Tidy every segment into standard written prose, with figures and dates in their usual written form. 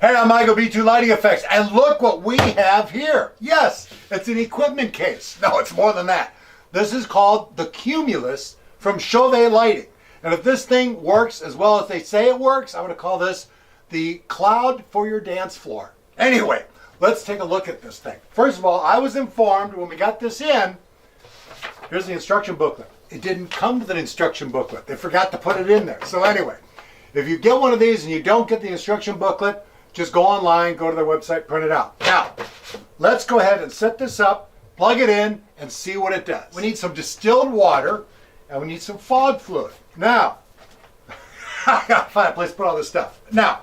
Hey, I'm Michael B2 Lighting Effects, and look what we have here. Yes, it's an equipment case. No, it's more than that. This is called the CUMULUS from Chauvet Lighting. And if this thing works as well as they say it works, I'm going to call this the cloud for your dance floor. Anyway, let's take a look at this thing. First of all, I was informed when we got this in, here's the instruction booklet. It didn't come with an instruction booklet. They forgot to put it in there. So anyway, if you get one of these and you don't get the instruction booklet, just go online, go to their website, print it out. Now, let's go ahead and set this up, plug it in, and see what it does. We need some distilled water, and we need some fog fluid. Now, I gotta find a place to put all this stuff. Now,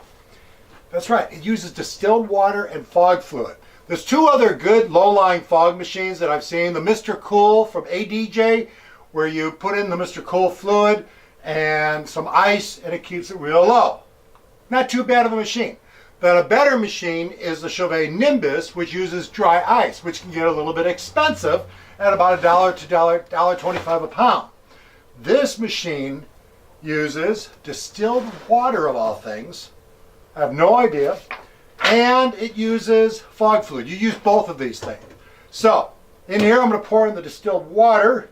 that's right, it uses distilled water and fog fluid. There's two other good low-lying fog machines that I've seen. The Mr. Kool from ADJ, where you put in the Mr. Kool fluid and some ice, and it keeps it real low. Not too bad of a machine. But a better machine is the Chauvet Nimbus, which uses dry ice, which can get a little bit expensive at about $1 to $1.25 a pound. This machine uses distilled water, of all things. I have no idea. And it uses fog fluid. You use both of these things. So, in here I'm going to pour in the distilled water.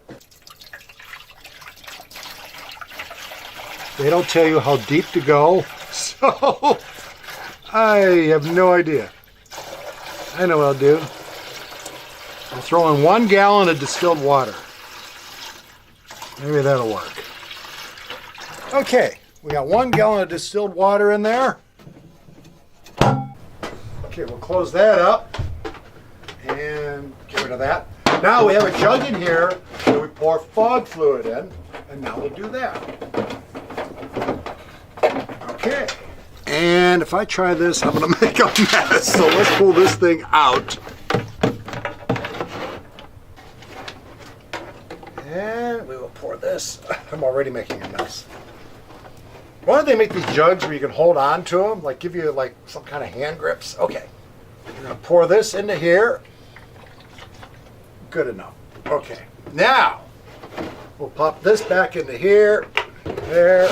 They don't tell you how deep to go, so I have no idea. I know what I'll do. I'll throw in 1 gallon of distilled water. Maybe that'll work. Okay, we got 1 gallon of distilled water in there. Okay, we'll close that up and get rid of that. Now we have a jug in here that we pour fog fluid in, and now we'll do that. Okay. And if I try this, I'm going to make a mess. So let's pull this thing out. And we will pour this. I'm already making a mess. Why don't they make these jugs where you can hold on to them? Like give you like some kind of hand grips? Okay. We're going to pour this into here. Good enough. Okay. Now, we'll pop this back into here. There.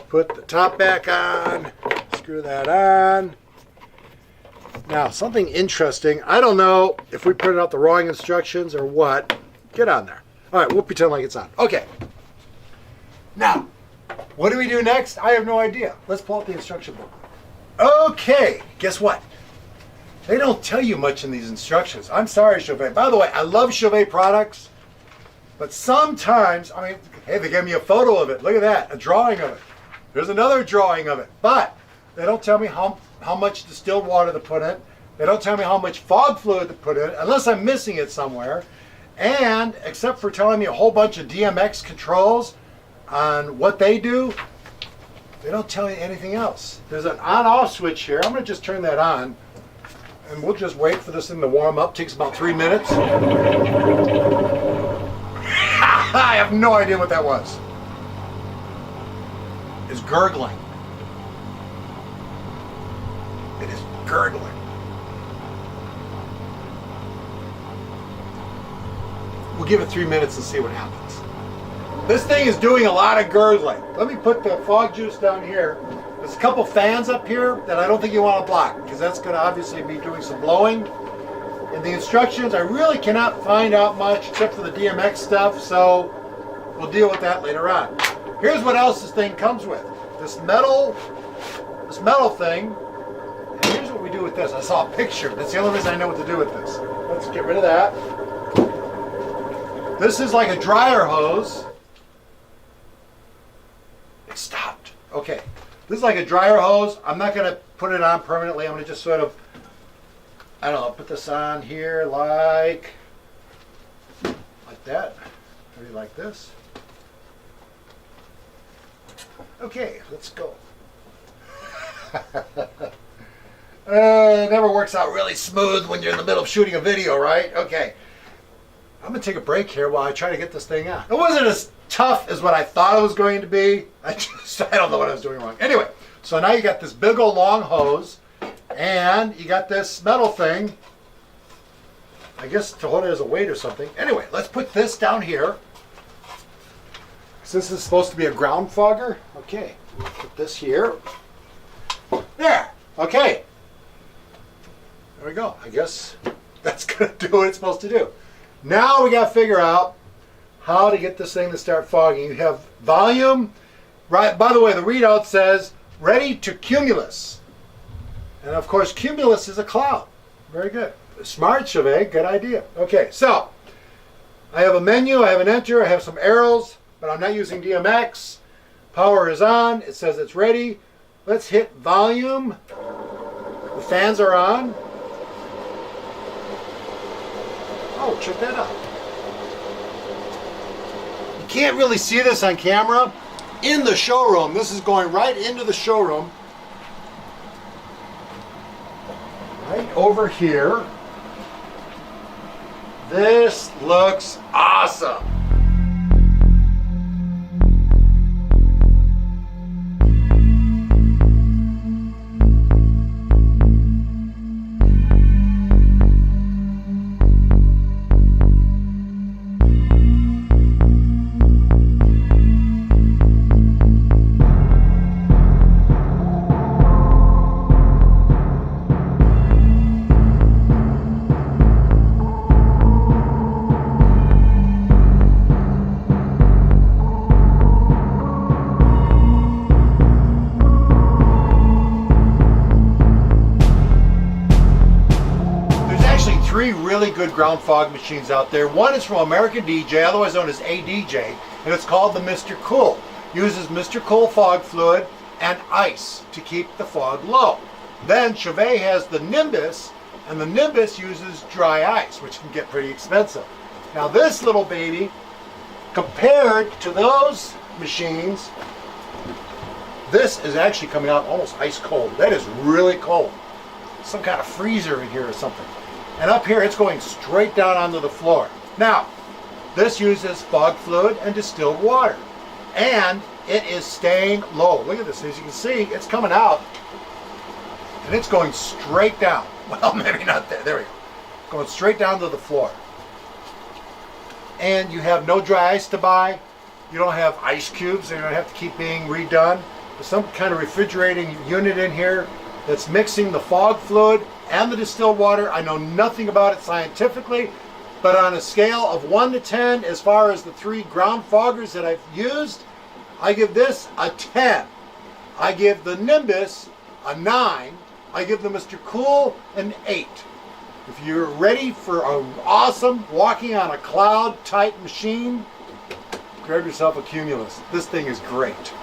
Put the top back on, screw that on. Now, something interesting. I don't know if we printed out the wrong instructions or what. Get on there. All right, we'll pretend like it's on. Okay. Now, what do we do next? I have no idea. Let's pull out the instruction book. Okay, guess what? They don't tell you much in these instructions. I'm sorry, Chauvet. By the way, I love Chauvet products, but sometimes, I mean, hey, they gave me a photo of it. Look at that, a drawing of it. There's another drawing of it, but they don't tell me how much distilled water to put in. They don't tell me how much fog fluid to put in, unless I'm missing it somewhere. And except for telling me a whole bunch of DMX controls on what they do, they don't tell you anything else. There's an on-off switch here. I'm going to just turn that on, and we'll just wait for this thing to warm up. It takes about 3 minutes. I have no idea what that was. Is gurgling. It is gurgling. We'll give it 3 minutes and see what happens. This thing is doing a lot of gurgling. Let me put the fog juice down here. There's a couple fans up here that I don't think you want to block, because that's going to obviously be doing some blowing. In the instructions, I really cannot find out much except for the DMX stuff, so we'll deal with that later on. Here's what else this thing comes with. This metal thing. And here's what we do with this. I saw a picture. That's the only reason I know what to do with this. Let's get rid of that. This is like a dryer hose. It stopped. Okay. This is like a dryer hose. I'm not going to put it on permanently. I'm going to just sort of, I don't know, put this on here like that. Maybe like this. Okay, let's go. It never works out really smooth when you're in the middle of shooting a video, right? Okay. I'm going to take a break here while I try to get this thing out. It wasn't as tough as what I thought it was going to be. I don't know what I was doing wrong. Anyway, so now you got this big old long hose, and you got this metal thing, I guess to hold it as a weight or something. Anyway, let's put this down here. Since this is supposed to be a ground fogger, okay, we'll put this here. There. Okay. There we go. I guess that's going to do what it's supposed to do. Now we got to figure out how to get this thing to start fogging. You have volume. Right. By the way, the readout says ready to cumulus. And of course, cumulus is a cloud. Very good. Smart, Chauvet. Good idea. Okay, so I have a menu. I have an enter. I have some arrows, but I'm not using DMX. Power is on. It says it's ready. Let's hit volume. The fans are on. Oh, check that out. You can't really see this on camera. In the showroom, this is going right into the showroom. Right over here. This looks awesome. Three really good ground fog machines out there. One is from American DJ, otherwise known as ADJ, and it's called the Mr. Kool. Uses Mr. Kool fog fluid and ice to keep the fog low. Then Chauvet has the Nimbus, and the Nimbus uses dry ice, which can get pretty expensive. Now this little baby, compared to those machines, this is actually coming out almost ice cold. That is really cold. Some kind of freezer in here or something. And up here, it's going straight down onto the floor. Now, this uses fog fluid and distilled water. And it is staying low. Look at this. As you can see, it's coming out. And it's going straight down. Well, maybe not there. There we go. Going straight down to the floor. And you have no dry ice to buy. You don't have ice cubes. They don't have to keep being redone. There's some kind of refrigerating unit in here that's mixing the fog fluid and the distilled water. I know nothing about it scientifically, but on a scale of 1 to 10, as far as the three ground foggers that I've used, I give this a 10. I give the Nimbus a 9. I give the Mr. Kool an 8. If you're ready for an awesome walking on a cloud type machine, grab yourself a Cumulus. This thing is great.